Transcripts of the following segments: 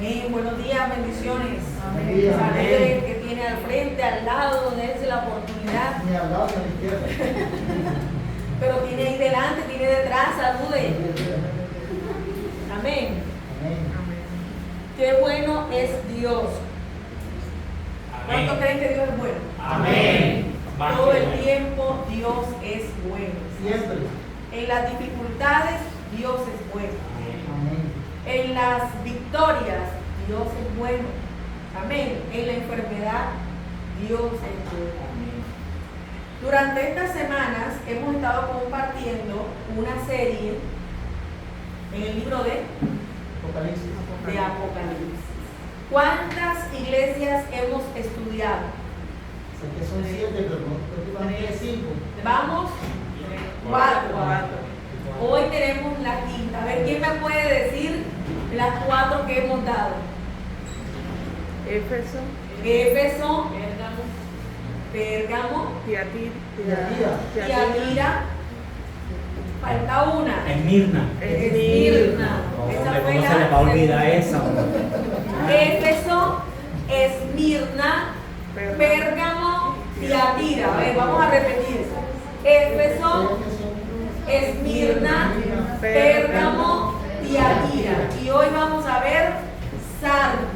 Amén. Buenos días, bendiciones. Amén. Salude que tiene al frente, al lado, dése la oportunidad. Ni al lado ni a la izquierda. Pero tiene ahí delante, tiene detrás, salude. Amén. Amén. Qué bueno es Dios. ¿Cuántos creen que Dios es bueno? Amén. Todo el tiempo Dios es bueno. Siempre. En las dificultades Dios es bueno. Amén. En las victorias Dios es bueno. Amén. En la enfermedad Dios es bueno. Durante estas semanas hemos estado compartiendo una serie en el libro de Apocalipsis. ¿Cuántas iglesias hemos estudiado? Sé que son 7, pero no creo que van a ir 5. Vamos, 4. Hoy tenemos la quinta. A ver, ¿quién me puede decir las 4 que hemos dado? Éfeso, Pérgamo, Tiatira, Tiatira. Falta una. Esmirna. Esmirna. Esa fue ¿Cómo se le va a olvidar esa? Éfeso, Esmirna, Pérgamo, Tiatira. A ver, vamos a repetir eso. Éfeso, Esmirna, Pérgamo, Tiatira. Y hoy vamos a ver Sardis.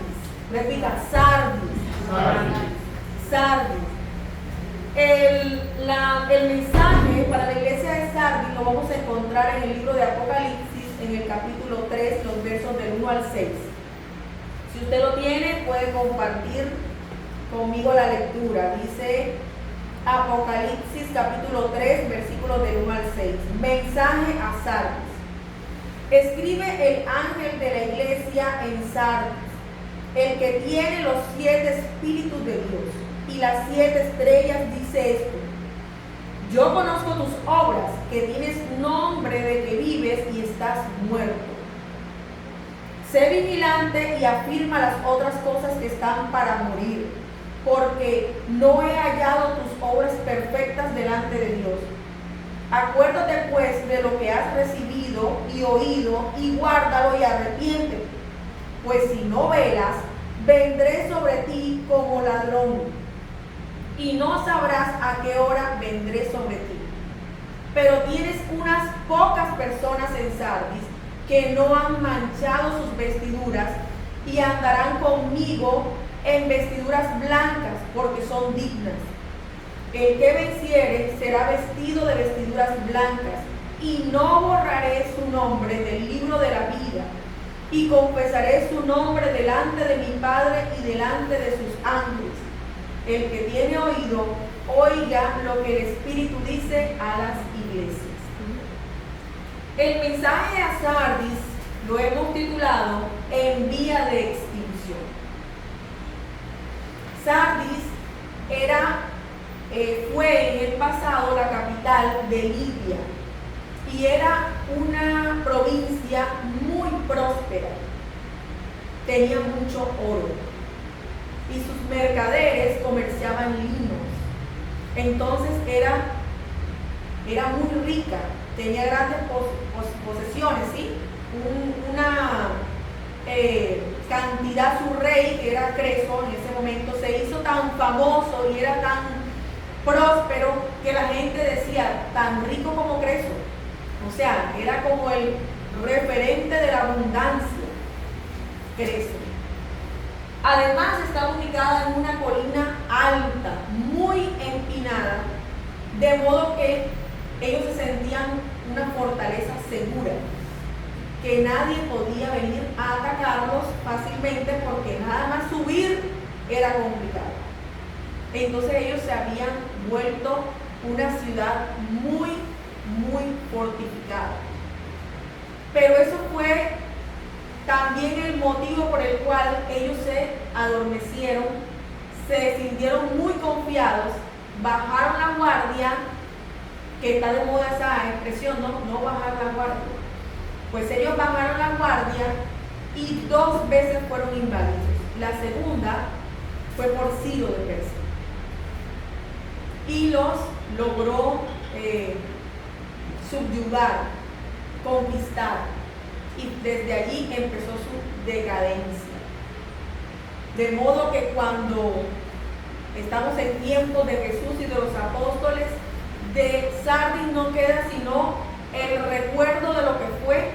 Repita, Sardis. El mensaje para la iglesia de Sardis lo vamos a encontrar en el libro de Apocalipsis, en el capítulo 3, los versos del 1 al 6. Si usted lo tiene, puede compartir conmigo la lectura. Dice Apocalipsis capítulo 3, versículos del 1 al 6. Mensaje a Sardis. Escribe el ángel de la iglesia en Sardis, el que tiene los 7 espíritus de Dios y las 7 estrellas, dice esto: yo conozco tus obras, que tienes nombre de que vives y estás muerto. Sé vigilante y afirma las otras cosas que están para morir, porque no he hallado tus obras perfectas delante de Dios. Acuérdate pues de lo que has recibido y oído, y guárdalo y arrepiéntete. Pues si no velas, vendré sobre ti como ladrón, y no sabrás a qué hora vendré sobre ti. Pero tienes unas pocas personas en Sardis que no han manchado sus vestiduras y andarán conmigo en vestiduras blancas, porque son dignas. El que venciere será vestido de vestiduras blancas, y no borraré su nombre del libro de la vida, y confesaré su nombre delante de mi Padre y delante de sus ángeles. El que tiene oído, oiga lo que el Espíritu dice a las iglesias. El mensaje a Sardis lo hemos titulado En vía de extinción. Sardis fue en el pasado la capital de Libia y era una provincia muy próspera. Tenía mucho oro y sus mercaderes comerciaban linos. Entonces era muy rica, tenía grandes posesiones, ¿sí? Una cantidad, su rey, que era Creso, en ese momento se hizo tan famoso y era tan próspero que la gente decía, tan rico como Creso. O sea, era como el referente de la abundancia, Creso. Además está ubicada en una colina alta, muy empinada, de modo que ellos se sentían una fortaleza segura, que nadie podía venir a atacarlos fácilmente porque nada más subir era complicado. Entonces ellos se habían vuelto una ciudad muy fortificada. Pero eso fue también el motivo por el cual ellos se adormecieron, se sintieron muy confiados, bajaron la guardia, que está de moda esa expresión, no bajar la guardia. Pues ellos bajaron la guardia y 2 veces fueron invadidos. La segunda fue por Ciro de Persia y los logró subyugar, conquistar, y desde allí empezó su decadencia. De modo que cuando estamos en tiempos de Jesús y de los apóstoles, de Sardis no queda sino el recuerdo de lo que fue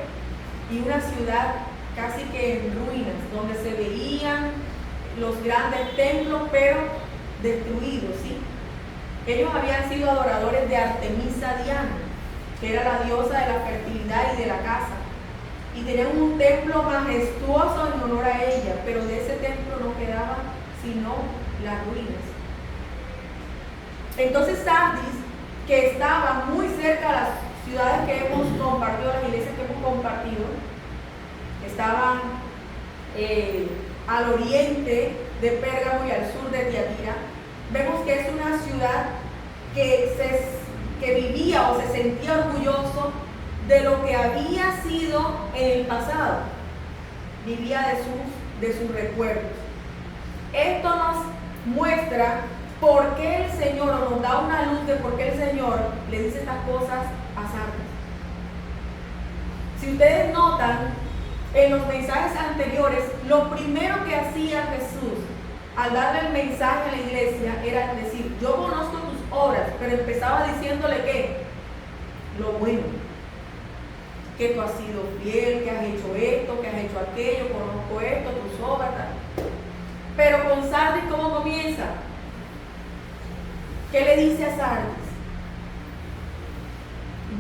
y una ciudad casi que en ruinas, donde se veían los grandes templos, pero destruidos, ¿sí? Ellos habían sido adoradores de Artemisa Diana, que era la diosa de la fertilidad y de la casa, y tenían un templo majestuoso en honor a ella, pero de ese templo no quedaba sino las ruinas. Entonces Sardis, que estaba muy cerca de las ciudades que hemos compartido, las iglesias que hemos compartido, estaban al oriente de Pérgamo y al sur de Tiatira. Vemos que es una ciudad que vivía o se sentía orgulloso de lo que había sido en el pasado. Vivía de sus recuerdos. Esto nos muestra por qué el Señor, o nos da una luz de por qué el Señor le dice estas cosas a Sardis. Si ustedes notan, en los mensajes anteriores, lo primero que hacía Jesús al darle el mensaje a la iglesia era decir: yo conozco tus obras, pero empezaba diciéndole que lo bueno, que tú has sido fiel, que has hecho esto, que has hecho aquello, conozco esto, tus obras, tal. Pero con Sardis, ¿cómo comienza? ¿Qué le dice a Sardis?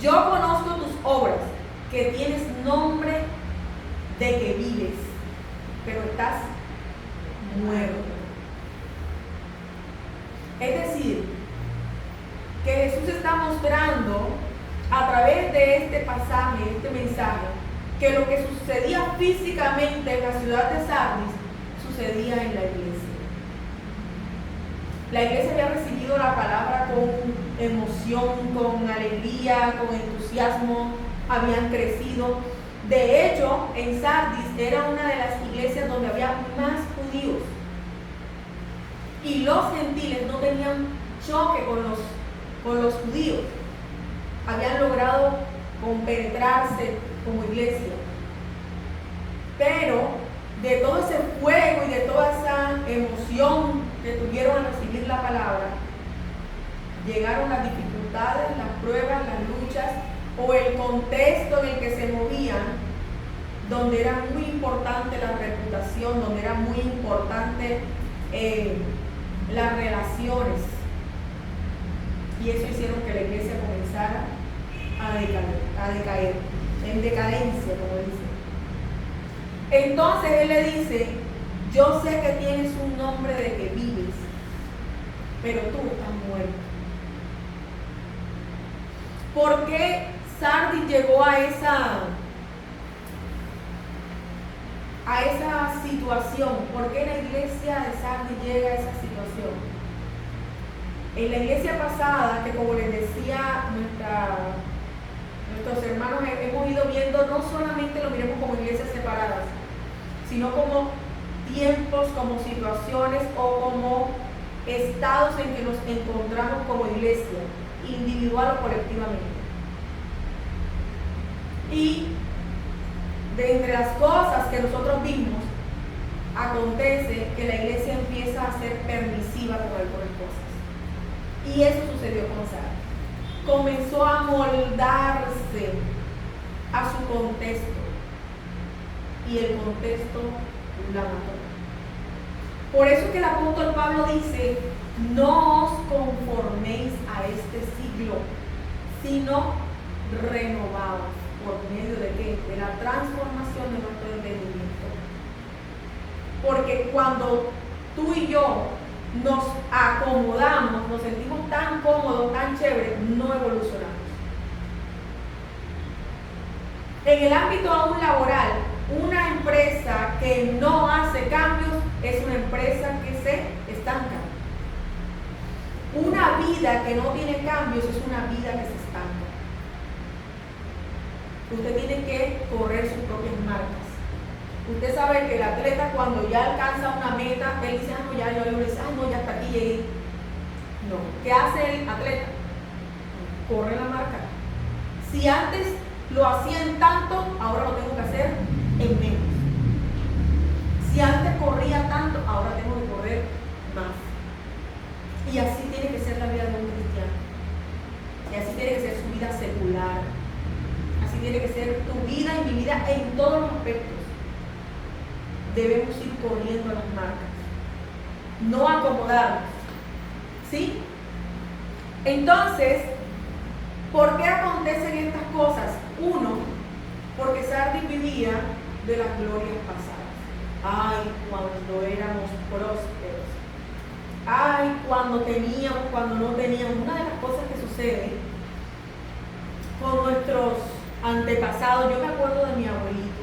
Yo conozco tus obras, que tienes nombre de que vives, pero estás muerto. Es decir, que Jesús está mostrando a través de este pasaje, este mensaje, que lo que sucedía físicamente en la ciudad de Sardis sucedía en la iglesia. La iglesia había recibido la palabra con emoción, con alegría, con entusiasmo, habían crecido. De hecho, en Sardis era una de las iglesias donde había más judíos. Y los gentiles no tenían choque con los judíos. Habían logrado compenetrarse como iglesia. Pero de todo ese fuego y de toda esa emoción que tuvieron al recibir la palabra, llegaron las dificultades, las pruebas, las luchas, o el contexto en el que se movían, donde era muy importante la reputación, donde era muy importante las relaciones. Y eso hicieron que la iglesia comenzara a decaer, en decadencia, como dice. Entonces él le dice: yo sé que tienes un nombre de que vives, pero tú estás muerto. ¿Por qué Sardis llegó a esa situación? ¿Por qué la iglesia de Sardis llega a esa situación? En la iglesia pasada, que como les decía nuestros hermanos, hemos ido viendo, no solamente lo miremos como iglesias separadas, sino como tiempos, como situaciones o como estados en que nos encontramos como iglesia, individual o colectivamente. Y de entre las cosas que nosotros vimos, acontece que la iglesia empieza a ser permisiva con algunas cosas. Y eso sucedió con Sardis. Comenzó a moldarse a su contexto. Y el contexto la mató. Por eso que el apóstol Pablo dice: no os conforméis a este siglo, sino renovaos. ¿Por medio de qué? De la transformación de nuestro entendimiento. Porque cuando tú y yo nos acomodamos, nos sentimos tan cómodos, tan chéveres, no evolucionamos. En el ámbito aún laboral, una empresa que no hace cambios es una empresa que se estanca. Una vida que no tiene cambios es una vida que se estanca. Usted tiene que correr sus propias marcas. Usted sabe que el atleta, cuando ya alcanza una meta, él dice: no, ya, yo le dice, no, ya hasta aquí llegué. No. ¿Qué hace el atleta? Corre la marca. Si antes lo hacía en tanto, ahora lo tengo que hacer en menos. Si antes corría tanto, ahora debemos ir corriendo a las marcas, no acomodarnos. ¿Sí? Entonces, ¿por qué acontecen estas cosas? Uno, porque Sardis vivía de las glorias pasadas. Ay, cuando éramos prósperos. Ay, cuando teníamos, cuando no teníamos. Una de las cosas que sucede con nuestros antepasados, yo me acuerdo de mi abuelito.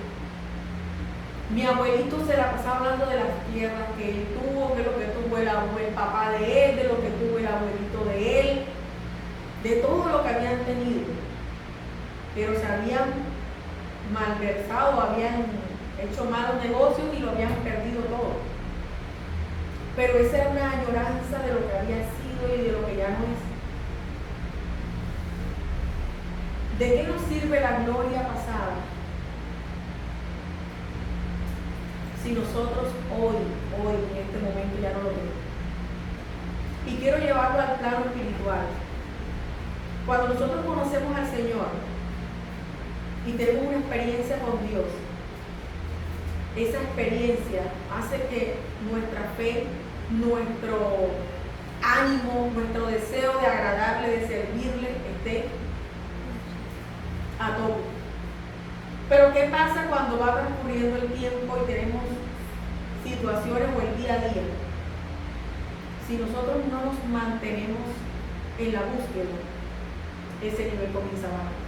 Mi abuelito se la pasaba hablando de las tierras que él tuvo, de lo que tuvo el papá de él, de lo que tuvo el abuelito de él, de todo lo que habían tenido. Pero se habían malversado, habían hecho malos negocios y lo habían perdido todo. Pero esa era una añoranza de lo que había sido y de lo que ya no es. ¿De qué nos sirve la gloria pasada si nosotros hoy, en este momento ya no lo tenemos? Y quiero llevarlo al plano espiritual. Cuando nosotros conocemos al Señor y tenemos una experiencia con Dios, esa experiencia hace que nuestra fe, nuestro ánimo, nuestro deseo de agradarle, de servirle, esté a tope. Pero ¿qué pasa cuando va transcurriendo el tiempo y tenemos situaciones o el día a día? Si nosotros no nos mantenemos en la búsqueda, ese nivel comienza a bajar.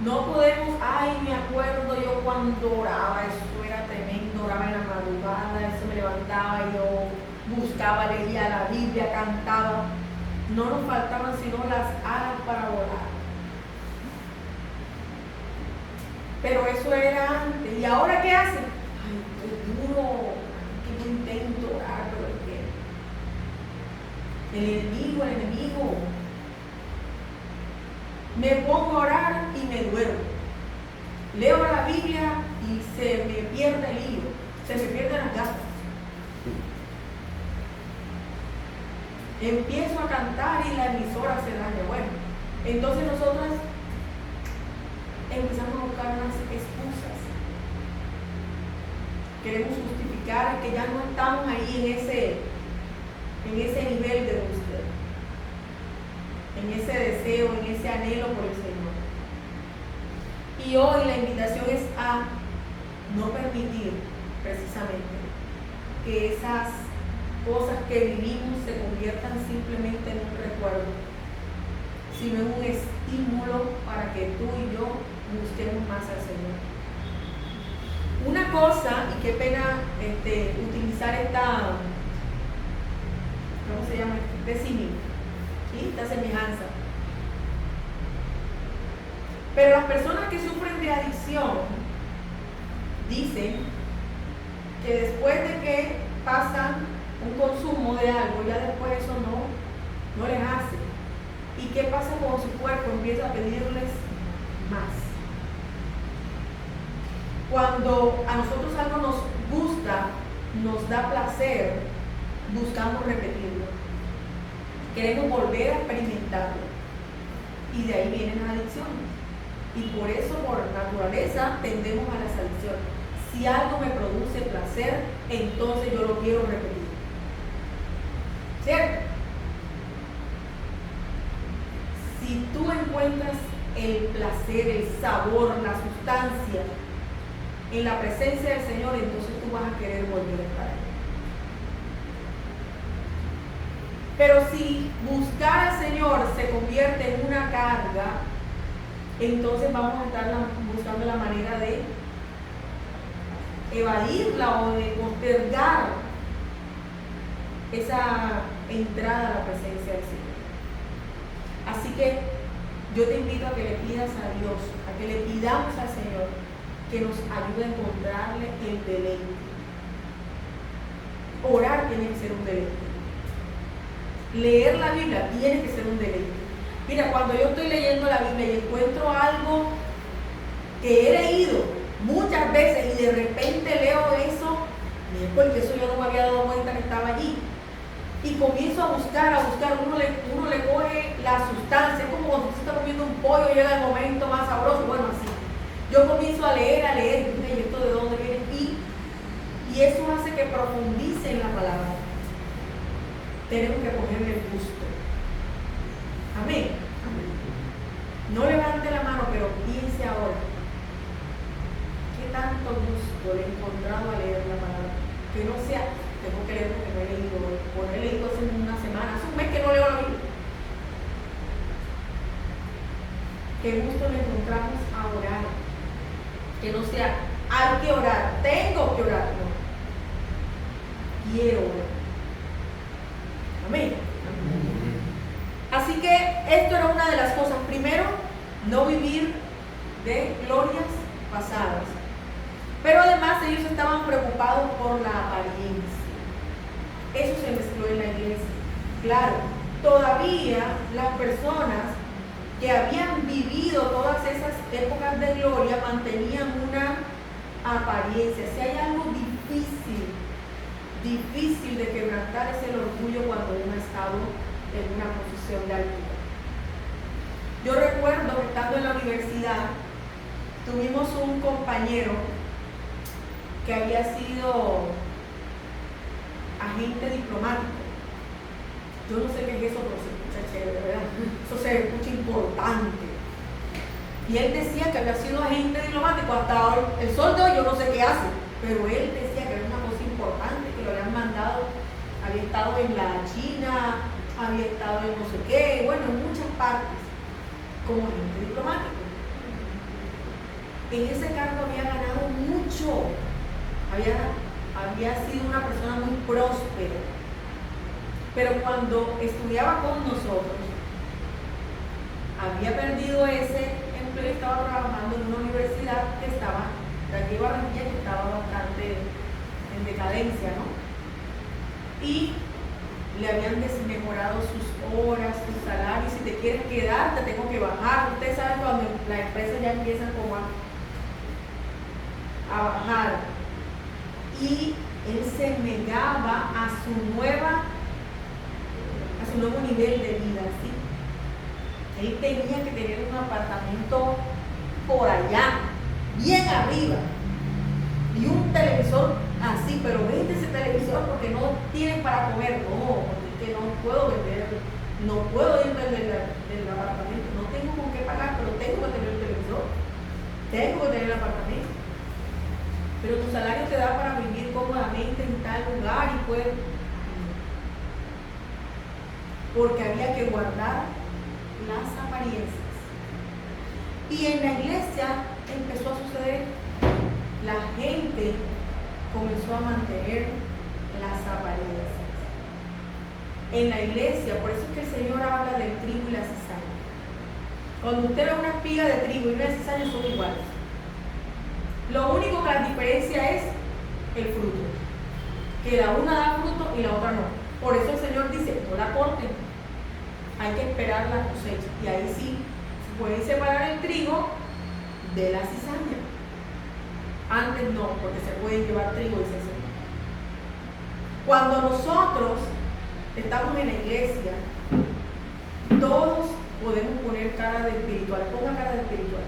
No podemos, ay, me acuerdo yo cuando oraba, eso era tremendo, oraba en la madrugada, eso me levantaba y yo buscaba, leía la Biblia, cantaba. No nos faltaban sino las alas para volar. Pero eso era antes. ¿Y ahora qué hace? Ay, qué duro, que yo intento orar, pero es que el enemigo. Me pongo a orar y me duermo. Leo la Biblia y se me pierde el hilo, se me pierden las gafas. Empiezo a cantar y la emisora se daña. Bueno, entonces nosotras empezamos a buscar unas excusas. Queremos justificar que ya no estamos ahí en ese nivel de búsqueda, en ese deseo, en ese anhelo por el Señor. Y hoy la invitación es a no permitir precisamente que esas cosas que vivimos se conviertan simplemente en un recuerdo, sino en un estímulo para que tú y yo busquemos más al Señor. Una cosa, y qué pena utilizar esta, ¿cómo se llama? Este símil, ¿sí? Esta semejanza. Pero las personas que sufren de adicción dicen que después de que pasan un consumo de algo, ya después eso no les hace. ¿Y qué pasa cuando su cuerpo empieza a pedirles más? Cuando a nosotros algo nos gusta, nos da placer, buscamos repetirlo. Queremos volver a experimentarlo. Y de ahí vienen las adicciones. Y por eso, por naturaleza, tendemos a las adicciones. Si algo me produce placer, entonces yo lo quiero repetir. ¿Cierto? Si tú encuentras el placer, el sabor, la sustancia en la presencia del Señor, entonces tú vas a querer volver a estar ahí. Pero si buscar al Señor se convierte en una carga, entonces vamos a estar buscando la manera de evadirla o de postergar esa entrada a la presencia del Señor. Así que yo te invito a que le pidas a Dios, a que le pidamos al Señor que nos ayude a encontrarle el deleite. Orar tiene que ser un deleite. Leer la Biblia tiene que ser un deleite. Mira, cuando yo estoy leyendo la Biblia y encuentro algo que he leído muchas veces y de repente leo eso, porque eso yo no me había dado cuenta que estaba allí. Y comienzo a buscar, uno le coge la sustancia, es como cuando se está comiendo un pollo y llega el momento más sabroso, bueno, así. yo comienzo a leer, ¿y esto de dónde viene? Y eso hace que profundice en la palabra. Tenemos que ponerle el gusto. Amén. No levante la mano, pero piense ahora. ¿Qué tanto gusto le he encontrado a leer la palabra? Que no sea, tengo que leer porque no he leído hoy, o no he leído hace una semana, hace un mes que no leo la Biblia. ¿Qué gusto le encontramos a orar? Que no sea, hay que orar, tengo que orar, no. Quiero orar. Amén. Así que esto era una de las cosas. Primero, no vivir de glorias pasadas. Pero además ellos estaban preocupados por la apariencia. Eso se mezcló en la iglesia. Claro, todavía las personas que habían vivido todas esas épocas de gloria mantenían una apariencia. Si hay algo difícil de quebrantar, es el orgullo cuando uno ha estado en una posición de altura. Yo recuerdo que estando en la universidad tuvimos un compañero que había sido agente diplomático. Yo no sé qué es eso, pero se escucha chévere, ¿verdad? Eso se escucha importante. Y él decía que había sido agente diplomático hasta hoy. El sol de hoy yo no sé qué hace, pero él decía que era una cosa importante, que lo habían mandado, había estado en la China, había estado en no sé qué, bueno, en muchas partes, como agente diplomático. En ese cargo había ganado mucho, había sido una persona muy próspera. Pero cuando estudiaba con nosotros, había perdido ese empleo y estaba trabajando en una universidad que estaba, de aquí de Barranquilla, que estaba bastante en decadencia, ¿no? Y le habían desmejorado sus horas, sus salarios. Si te quieres quedar, te tengo que bajar. Ustedes saben cuando la empresa ya empieza como a bajar. Y él se negaba a su nuevo nivel de vida, ¿sí? Él tenía que tener un apartamento por allá, bien arriba, y un televisor así, pero vende ese televisor porque no tienen para comer. No, porque no puedo vender, no puedo irme del apartamento, no tengo con qué pagar, pero tengo que tener el televisor, tengo que tener el apartamento. Pero tu salario te da para vivir cómodamente en tal lugar y puedes, porque había que guardar las apariencias. Y en la iglesia empezó a suceder, la gente comenzó a mantener las apariencias. En la iglesia, por eso es que el Señor habla del trigo y la cizaña. Cuando usted ve una espiga de trigo y una cizaña son iguales. Lo único que la diferencia es el fruto. Que la una da fruto y la otra no. Por eso el Señor dice, no la corten. Hay que esperar la cosecha. Y ahí sí se puede separar el trigo de la cizaña. Antes no, porque se puede llevar trigo y cizaña. Cuando nosotros estamos en la iglesia, todos podemos poner cara de espiritual. Ponga cara de espiritual.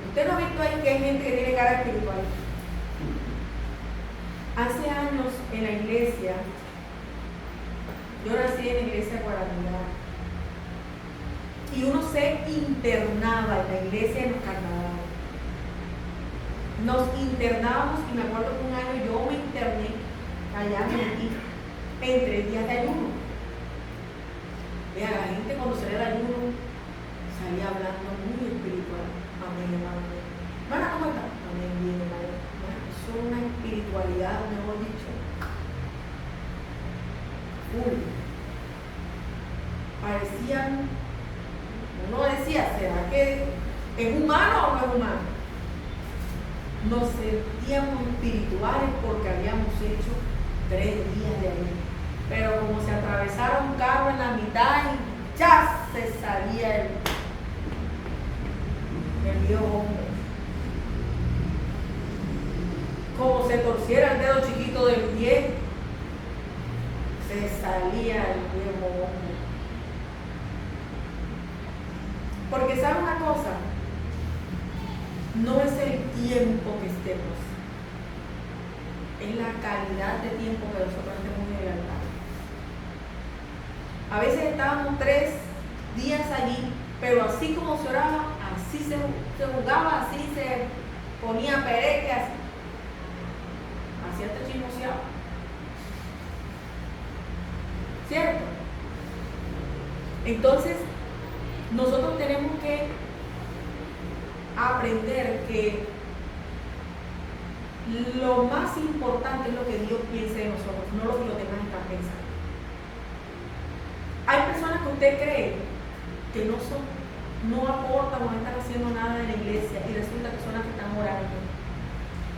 ¿Usted no ha visto ahí que hay gente que tiene cara espiritual? Hace años en la iglesia, yo nací en la iglesia Guaramirá, y uno se internaba en la iglesia en los carnavales. Nos internábamos, y me acuerdo que un año yo me interné allá en 3 días de ayuno. Vea, la gente cuando salía de ayuno salía hablando muy espiritual. Amén, hermano. Hermana, ¿cómo está? Amén, bien, hermano. Eso es una espiritualidad, mejor dicho. Parecían, uno decía, ¿será que es humano o no es humano? Nos sentíamos espirituales porque habíamos hecho 3 días de ayuno. Pero como se atravesara un carro en la mitad y ya se salía el viejo hombre. Como se torciera el dedo chiquito del pie, se salía el viejo hombre. Porque ¿sabe una cosa? no es el tiempo que estemos, es la calidad de tiempo que nosotros tenemos en el altar. A veces estábamos 3 días allí, pero así como se oraba, así se jugaba, así se ponía pereque, así hasta chismoseaba. ¿Cierto? Entonces, nosotros tenemos que aprender que lo más importante es lo que Dios piensa de nosotros, no lo que los demás están pensando. Hay personas que usted cree que no aportan o no están haciendo nada en la iglesia y resulta que son las que están orando.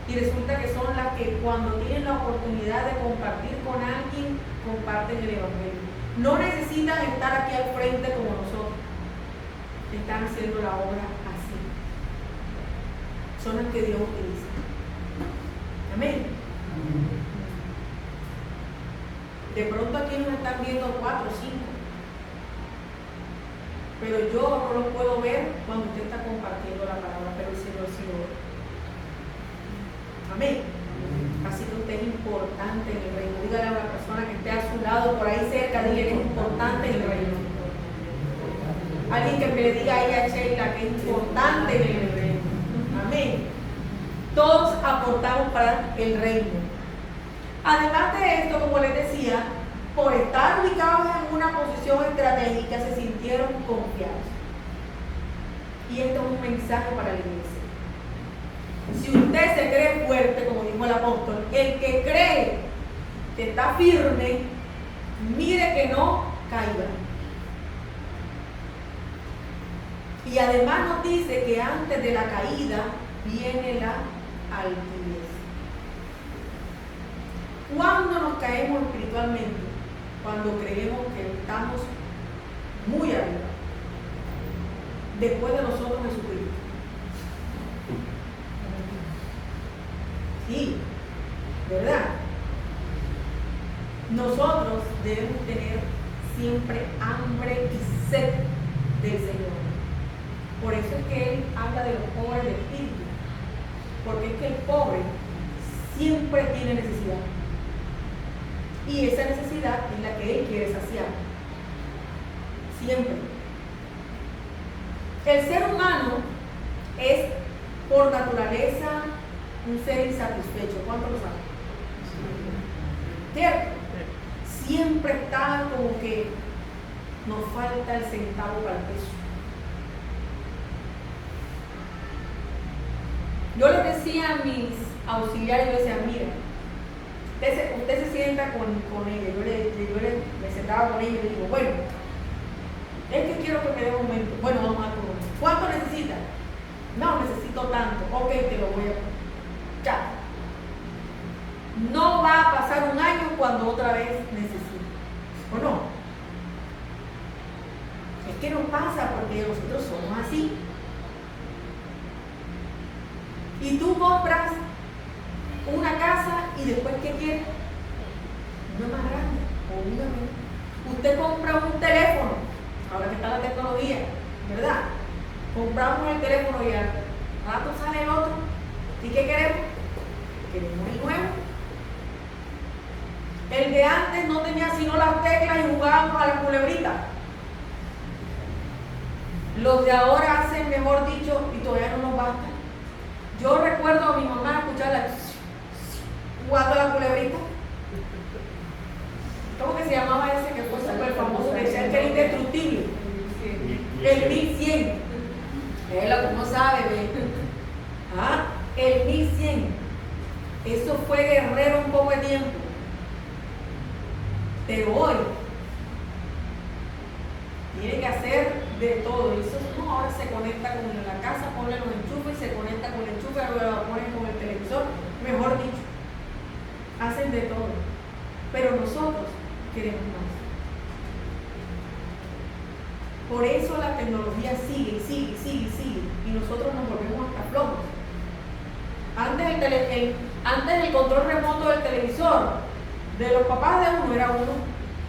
Y resulta que son las que cuando tienen la oportunidad de compartir con alguien, comparten el evangelio. No necesitan estar aquí al frente como nosotros. Están haciendo la obra así. Son las que Dios utiliza. Amén. De pronto aquí nos están viendo 4 o 5. Pero yo no lo puedo ver cuando usted está compartiendo la palabra, pero el Señor sí lo ve. Amén. Así que usted es importante en el reino. Dígale a una persona que esté a su lado, por ahí cerca, dile que es importante en el reino. Alguien que me le diga a ella, Sheila, que es importante en el reino. Amén. Todos aportamos para el reino. Además de esto, como les decía, por estar ubicados en una posición estratégica, se sintieron confiados. Y esto es un mensaje para la iglesia. Si usted se cree fuerte, como dijo el apóstol, el que cree que está firme, mire que no caiga. Y además nos dice que antes de la caída viene la altivez. ¿Cuándo nos caemos espiritualmente? Cuando creemos que estamos muy arriba. Después de nosotros Jesucristo. Sí, ¿verdad? Nosotros debemos tener siempre hambre y sed del Señor. Por eso es que Él habla de los pobres de espíritu. Porque es que el pobre siempre tiene necesidad. Y esa necesidad es la que Él quiere saciar. Siempre. El ser humano es por naturaleza un ser insatisfecho. ¿Cuánto lo saben? ¿Cierto? Siempre está como que nos falta el centavo para el peso. Yo les decía a mis auxiliares, yo les decía, mira, usted se sienta con ella. Yo me sentaba con ella y le digo, bueno, es que quiero que me dé un momento. Bueno, vamos a comer. ¿Cuánto necesita? No, necesito tanto. Ok, te lo voy a poner. Ya. No va a pasar un año cuando otra vez necesite. ¿O no? Es que no pasa porque nosotros somos así. Y tú compras una casa y después ¿qué quieres? Una más grande o una menos. Usted compra un teléfono, ahora que está la tecnología, ¿verdad? Compramos el teléfono y al rato sale el otro. ¿Y qué queremos? Queremos el nuevo. El de antes no tenía sino las teclas y jugábamos a la culebrita. Los de ahora hacen, mejor dicho, y todavía no nos basta. Yo recuerdo a mi mamá escucharla jugando a la culebrita. ¿Cómo que se llamaba ese que fue súper famoso? Que decía que era indestructible. El 1100. Ella como sabe, ¿ve? ¿Ah? El 1100. Eso fue guerrero un poco de tiempo. Pero hoy tiene que hacer de todo. Eso no, ahora se conecta con la casa, pone los enchufes, se conecta con el enchufe, luego lo ponen con el televisor. Mejor dicho, hacen de todo. Pero nosotros queremos más. Por eso la tecnología sigue, y nosotros nos volvemos hasta flojos. Antes el control remoto del televisor de los papás de uno era uno.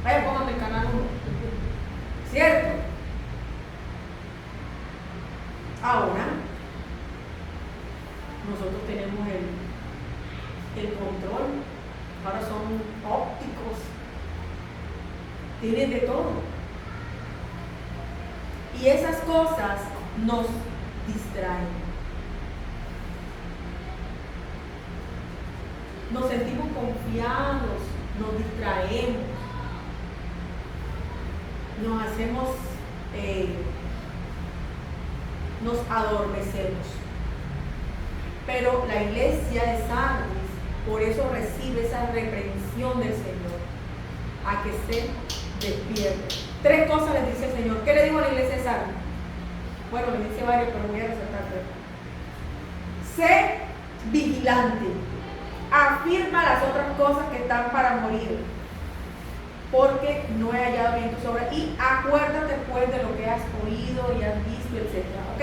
Vaya, póngame el canal 1. ¿Cierto? Ahora el control, ahora son ópticos, tienen de todo. Y esas cosas nos distraen. Nos sentimos confiados, nos distraemos, nos hacemos, nos adormecemos. Pero la iglesia de Sardis, por eso recibe esa reprensión del Señor, a que se despierte. 3 cosas les dice el Señor. ¿Qué le dijo a la iglesia de Sardis? Bueno, le dice varios, pero voy a resaltar 3. Sé vigilante. Afirma las otras cosas que están para morir, porque no he hallado bien tus obras. Y acuérdate pues de lo que has oído y has visto, etc. ¿Ok?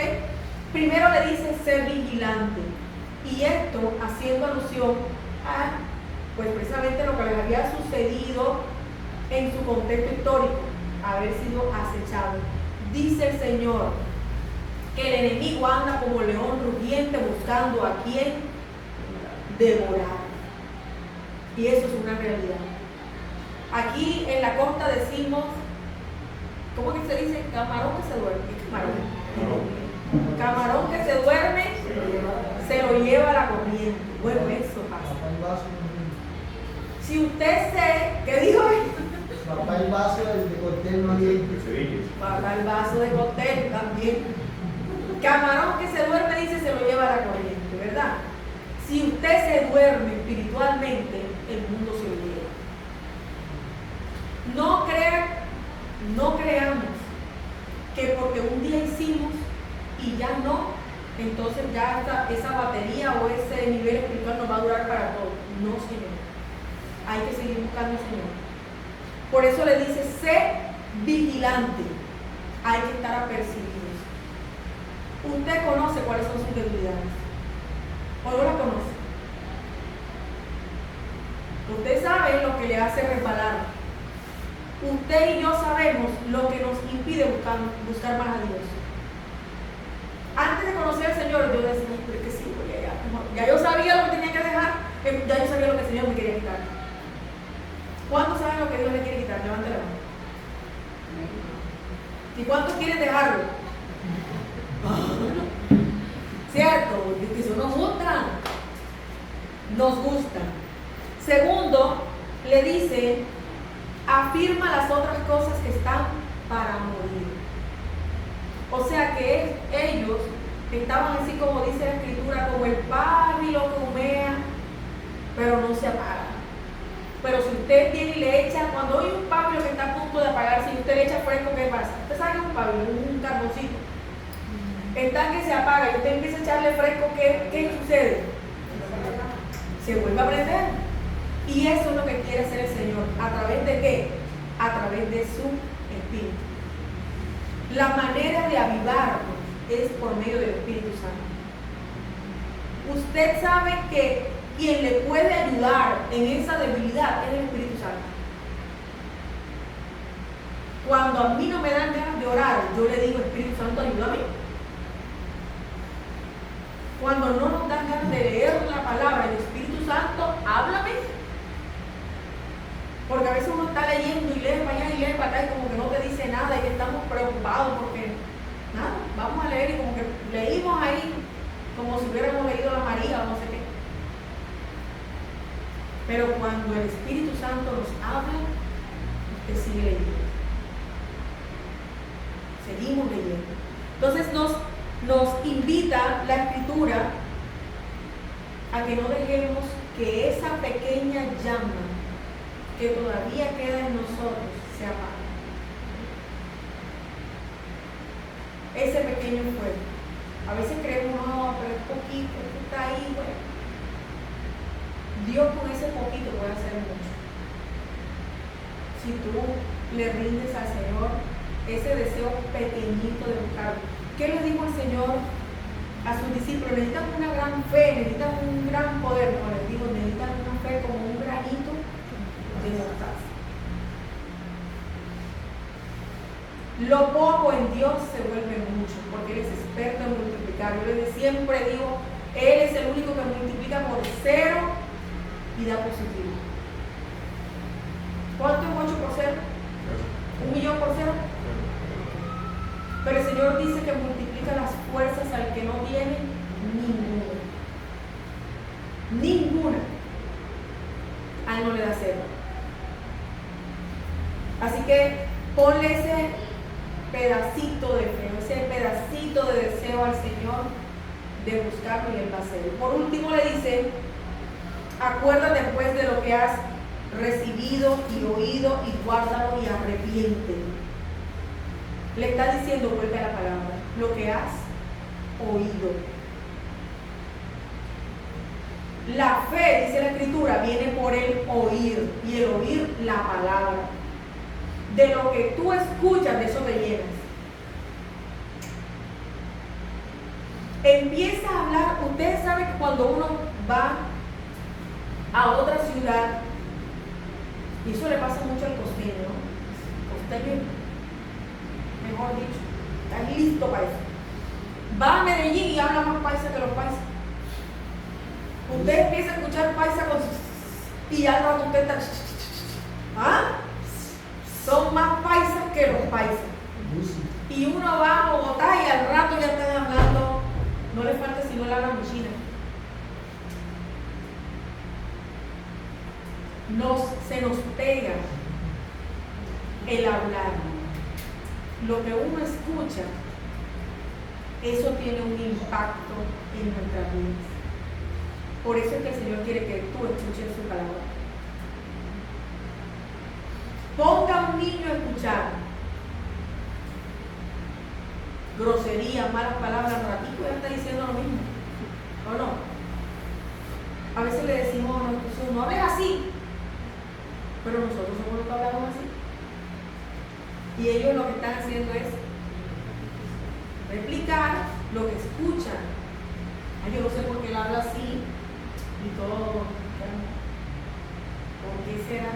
Primero le dice ser vigilante. Y esto haciendo alusión a, pues precisamente lo que les había sucedido en su contexto histórico, haber sido acechado. Dice el Señor que el enemigo anda como león rugiente buscando a quien devorar. Y eso es una realidad. Aquí en la costa decimos, ¿cómo que se dice? Camarón que se duerme. ¿Qué camarón? Camarón que se duerme se lo lleva la corriente. Bueno, eso pasa. Si usted ¿qué dijo? Papá el vaso de cóctel no hay. Papá el vaso de cóctel también. Camarón que se duerme, dice, se lo lleva la corriente, ¿verdad? Si usted se duerme espiritualmente, el mundo se lo lleva. No creamos que porque un día hicimos y ya no, entonces ya esa batería o ese nivel espiritual nos va a durar para todo. No, Señor. Hay que seguir buscando al Señor. Por eso le dice, sé vigilante. Hay que estar apercibidos. Usted conoce cuáles son sus debilidades. ¿O no las conoce? Usted sabe lo que le hace resbalar. Usted y yo sabemos lo que nos impide buscar más a Dios. Antes de conocer al Señor, yo decía, pero que sí, ya yo sabía lo que tenía que dejar, ya yo sabía lo que el Señor me quería quitar. ¿Cuántos saben lo que Dios le quiere quitar? Levante la mano. ¿Y cuántos quieren dejarlo? ¿Cierto? Que eso nos gusta. Nos gusta. Segundo, le dice, afirma las otras cosas que están para morir. O sea que ellos estaban así como dice la escritura, como el pábilo que humea, pero no se apaga. Pero si usted tiene y le echa, cuando hay un pábilo que está a punto de apagarse y usted le echa fresco, ¿qué pasa? Usted sabe que es un pábilo, un carboncito. Está que se apaga y usted empieza a echarle fresco, ¿qué sucede? Se vuelve a prender. Y eso es lo que quiere hacer el Señor. ¿A través de qué? A través de su Espíritu. La manera de avivarnos es por medio del Espíritu Santo. Usted sabe que quien le puede ayudar en esa debilidad es el Espíritu Santo. Cuando a mí no me dan ganas de orar, yo le digo, Espíritu Santo, ayúdame. Cuando no nos dan ganas de leer la palabra, el Espíritu Santo, háblame. Porque a veces uno está leyendo y lee para allá y lee para acá y como que no te dice nada y estamos preocupados porque, nada, vamos a leer y como que leímos ahí como si hubiéramos leído la María o no sé qué. Pero cuando el Espíritu Santo nos habla, usted sigue leyendo. Seguimos leyendo. Entonces nos invita la Escritura a que no dejemos que esa pequeña llama que todavía queda en nosotros se apague. Ese pequeño fuego. A veces creemos, no, pero es poquito, esto está ahí, bueno. Dios con ese poquito puede hacer mucho. Si tú le rindes al Señor ese deseo pequeñito de buscarlo. ¿Qué le dijo el Señor a sus discípulos? Necesitan una gran fe, necesitan un gran poder. No, les digo, necesitan una fe como un granito de mostaza. Lo poco en Dios se vuelve mucho, porque Él es experto en multiplicar. Yo siempre digo, Él es el único que multiplica por 0 y da positivo. ¿Cuánto es 8 por 0? 1.000.000 por 0. Pero el Señor dice que multiplica las fuerzas al que no tiene ninguna. Ninguna. A él no le da 0. Así que ponle ese pedacito de fe, ese pedacito de deseo al Señor de buscarlo y él va a hacerlo. Por último le dice, acuérdate pues de lo que has recibido y oído y guárdalo y arrepiente. Le está diciendo, vuelve a la palabra, lo que has oído. La fe, dice la Escritura, viene por el oír, y el oír la palabra. De lo que tú escuchas, de eso te llenas. Empieza a hablar. Ustedes saben que cuando uno va a otra ciudad, y eso le pasa mucho al costeño, ¿no? Costeño, mejor dicho, está listo para eso. Va a Medellín y habla más paisa que los paisas. Usted empieza a escuchar paisa y ya no usted está. ¿Ah? Son más paisas que los paisas. Y uno va a Bogotá y al rato ya están hablando, no le falta sino la china. Se nos pega el hablar. Lo que uno escucha, eso tiene un impacto en nuestras vidas. Por eso es que el Señor quiere que tú escuches su palabra. Ponga a un niño a escuchar grosería, malas palabras, ratito ya está diciendo lo mismo, ¿o no? A veces le decimos a nuestros hijos, no hables así, pero nosotros somos los que hablamos así. Y ellos lo que están haciendo es replicar lo que escuchan. Ay, yo no sé por qué él habla así y todo. ¿Por qué será?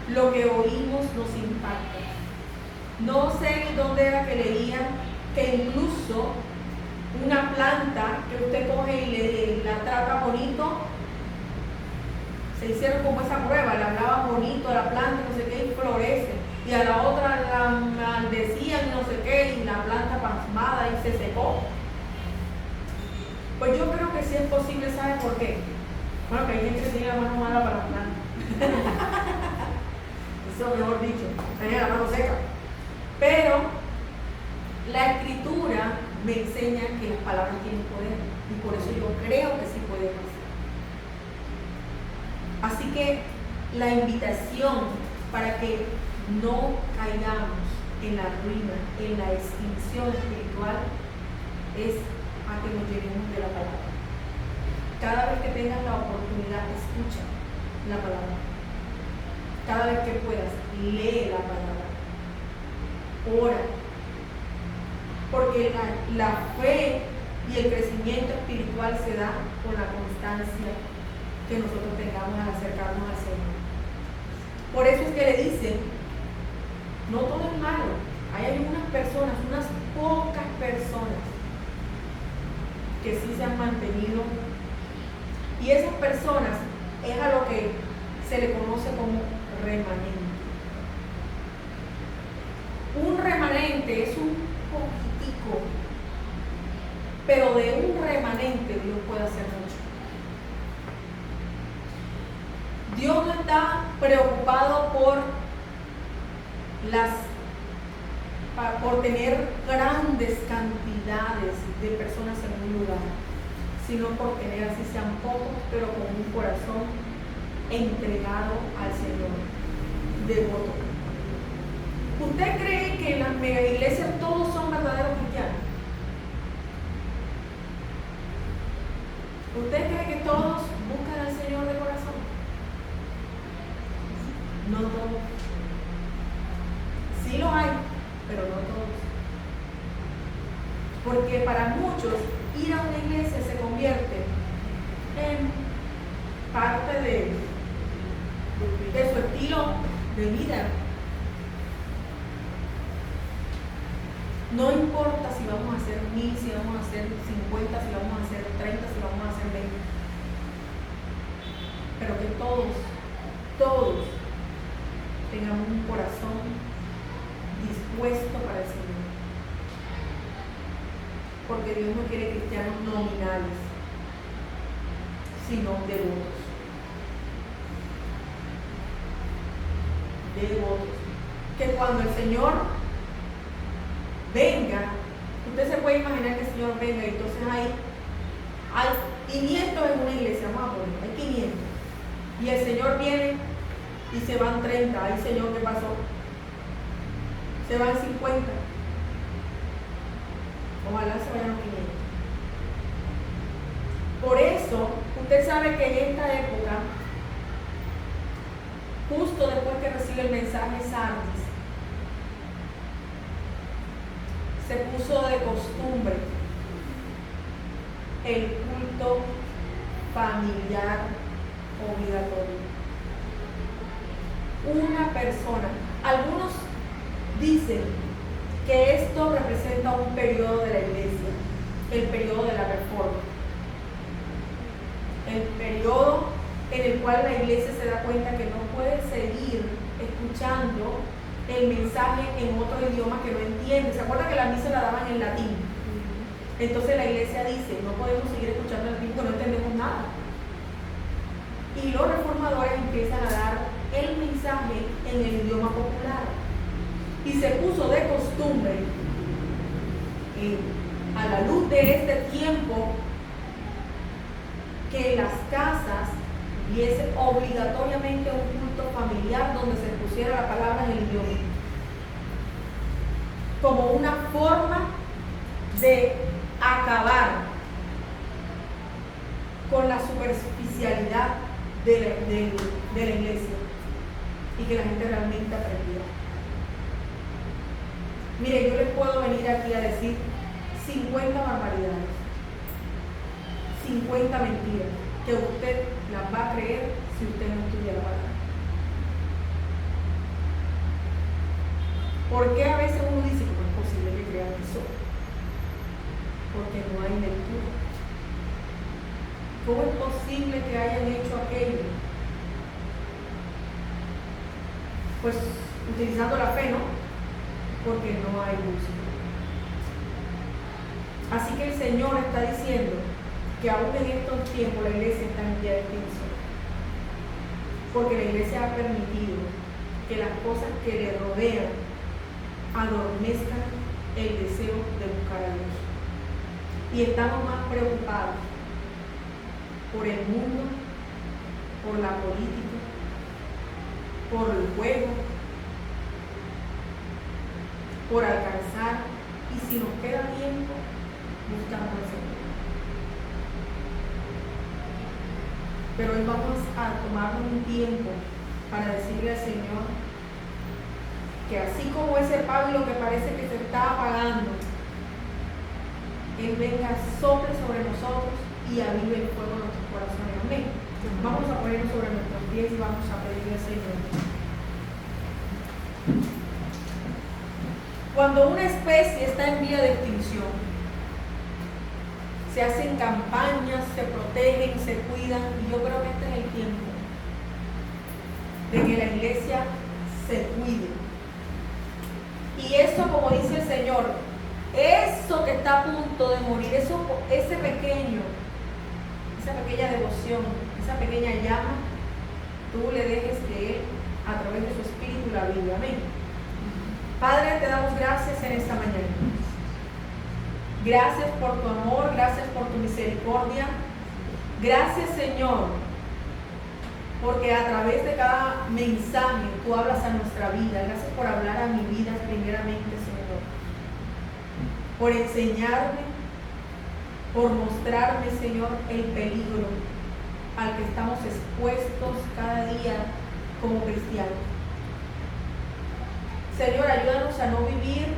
Lo que oímos nos impacta. No sé dónde era que leía que incluso una planta que usted coge y la trata bonito, se hicieron como esa prueba, le hablaba bonito a la planta, no sé qué, y florece. Y a la otra la maldecían, no sé qué, y la planta pasmada y se secó. Pues yo creo que sí es posible, ¿sabe por qué? Bueno, que hay gente que tiene la mano mala para la planta. Eso mejor dicho, tenía la mano seca. Pero la Escritura me enseña que las palabras tienen poder, y por eso yo creo que sí podemos hacer. Así que la invitación para que no caigamos en la ruina, en la extinción espiritual, es a que nos llenemos de la palabra. Cada vez que tengas la oportunidad, escucha la palabra. Cada vez que puedas, lee la palabra. Ora. Porque la fe y el crecimiento espiritual se da con la constancia que nosotros tengamos al acercarnos al Señor. Por eso es que le dicen, no todo es malo. Hay algunas personas, unas pocas personas, que sí se han mantenido. Y esas personas es a lo que se le conoce como remanente. Un remanente es un poquitico, pero de un remanente Dios puede hacer mucho. Dios no está preocupado por tener grandes cantidades de personas en un lugar, sino por tener, así sean pocos, pero con un corazón entregado al Señor, devoto. ¿Usted cree que en las mega iglesias todos son verdaderos cristianos? ¿Usted cree que todos buscan al Señor de corazón? No todos. Sí lo hay, pero no todos. Porque para muchos ir a una iglesia se convierte en parte de su estilo de vida. No importa si vamos a hacer 1000, si vamos a hacer 50, si vamos a hacer 30, si vamos a hacer 20. todos tengamos un corazón dispuesto para el Señor. Porque Dios no quiere cristianos nominales, sino devotos. Devotos. Que cuando el Señor venga, usted se puede imaginar que el Señor venga y entonces hay 500 en una iglesia, vamos a poner, hay 500. Y el Señor viene y se van 30. Ay, Señor, ¿qué pasó? Se van 50. Ojalá se vayan 500. Por eso, usted sabe que en esta época, justo después que recibe el mensaje Sardis, se puso de costumbre el culto familiar obligatorio. Una persona. Algunos dicen que esto representa un periodo de la iglesia, el periodo de la reforma, el periodo en el cual la iglesia se da cuenta que no puede seguir escuchando el mensaje en otro idioma que no entiende. ¿Se acuerda que la misa la daban en latín? Entonces la iglesia dice, no podemos seguir escuchando en latín porque no entendemos nada. Y los reformadores empiezan a dar el mensaje en el idioma popular. Y se puso de costumbre, a la luz de este tiempo, que en las casas hubiese obligatoriamente un culto familiar donde se pusiera la palabra en el idioma, como una forma de acabar con la superficialidad de la iglesia y que la gente realmente aprendiera. Mire, yo les puedo venir aquí a decir 50 barbaridades, 50 mentiras, que usted las va a creer si usted no estudia la palabra. ¿Por qué a veces uno dice, cómo es posible que crean eso? Porque no hay lectura. ¿Cómo es posible que hayan hecho aquello? Pues utilizando la fe, ¿no? Porque no hay luz. Así que el Señor está diciendo que aún en estos tiempos la iglesia está en vía de extinción, porque la iglesia ha permitido que las cosas que le rodean adormezcan el deseo de buscar a Dios. Y estamos más preocupados por el mundo, por la política, por el juego, por alcanzar, y si nos queda tiempo, buscamos al Señor. Pero hoy vamos a tomarnos un tiempo para decirle al Señor que así como ese pablo que parece que se está apagando, Él venga, sople sobre nosotros y avive el fuego de nuestros corazones. Amén. Vamos a ponernos sobre nuestros pies y vamos a pedirle al Señor. Cuando una especie está en vía de extinción, se hacen campañas, se protegen, se cuidan, y yo creo que este es el tiempo de que la iglesia se cuide. Y eso, como dice el Señor, eso que está a punto de morir, esa pequeña devoción, esa pequeña llama, tú le dejes que Él, a través de su Espíritu, la viva. Amén. Padre, te damos gracias en esta mañana. Gracias por tu amor, gracias por tu misericordia. Gracias, Señor, porque a través de cada mensaje tú hablas a nuestra vida. Gracias por hablar a mi vida primeramente, Señor. Por enseñarme, por mostrarme, Señor, el peligro al que estamos expuestos cada día como cristianos. Señor, ayúdanos a no vivir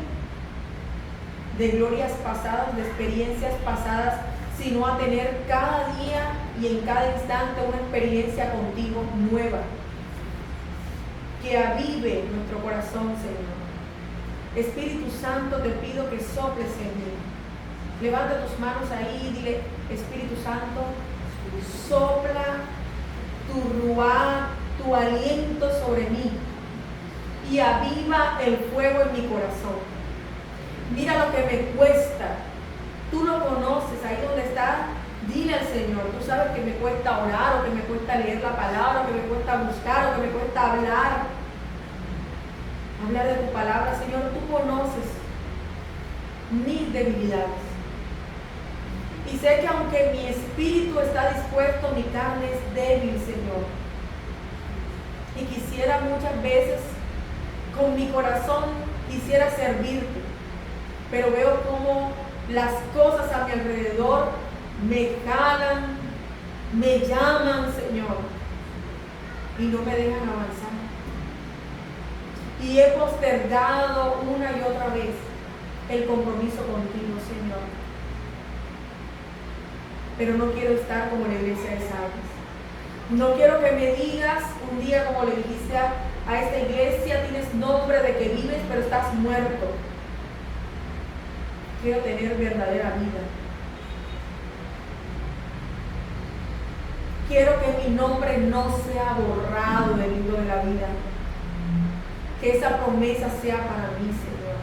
de glorias pasadas, de experiencias pasadas, sino a tener cada día y en cada instante una experiencia contigo nueva, que avive nuestro corazón, Señor. Espíritu Santo, te pido que soples en mí. Levanta tus manos ahí y dile: Espíritu Santo, sopla tu ruá aviva el fuego en mi corazón. Mira lo que me cuesta. Tú lo conoces, ahí donde está. Dile al Señor, tú sabes que me cuesta orar, o que me cuesta leer la palabra, o que me cuesta buscar, o que me cuesta hablar. Habla de tu palabra, Señor. Tú conoces mis debilidades. Y sé que aunque mi espíritu está dispuesto, mi carne es débil, Señor. Y quisiera muchas veces, con mi corazón, quisiera servirte. Pero veo como las cosas a mi alrededor me jalan, me llaman, Señor, y no me dejan avanzar. Y he postergado una y otra vez el compromiso contigo, Señor. Pero no quiero estar como la iglesia de Sardes. No quiero que me digas un día, como le dijiste a esta iglesia, tienes nombre de que vives, pero estás muerto. Quiero tener verdadera vida. Quiero que mi nombre no sea borrado del libro de la vida. Que esa promesa sea para mí, Señor.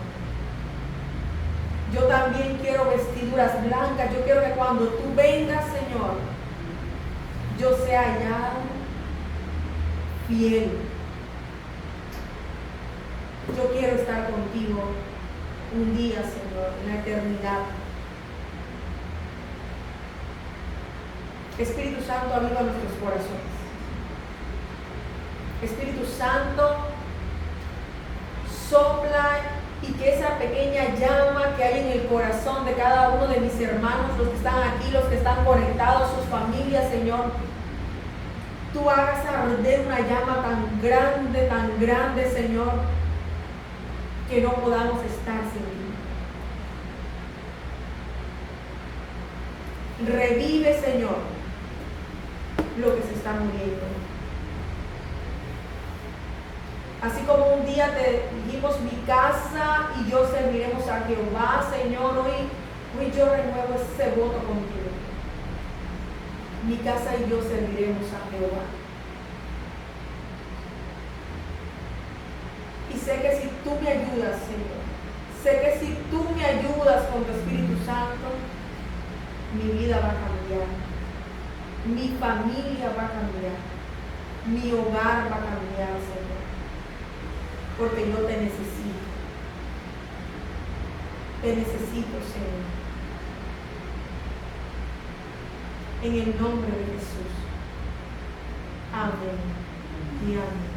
Yo también quiero vestiduras blancas. Yo quiero que cuando tú vengas, Señor, yo sea hallado fiel. Yo quiero estar contigo un día, Señor, en la eternidad. Espíritu Santo, aviva nuestros corazones. Espíritu Santo, sopla y que esa pequeña llama que hay en el corazón de cada uno de mis hermanos, los que están aquí, los que están conectados, sus familias, Señor, tú hagas arder una llama tan grande, Señor, que no podamos estar sin ti. Revive, Señor, lo que se está muriendo. Así como un día te dijimos, mi casa y yo serviremos a Jehová, Señor, hoy yo renuevo ese voto contigo. Mi casa y yo serviremos a Jehová. Y sé que si tú me ayudas, Señor, sé que si tú me ayudas con tu Espíritu Santo, mi vida va a cambiar, mi familia va a cambiar, mi hogar va a cambiar, Señor, porque yo te necesito. Te necesito, Señor. En el nombre de Jesús. Amén y amén.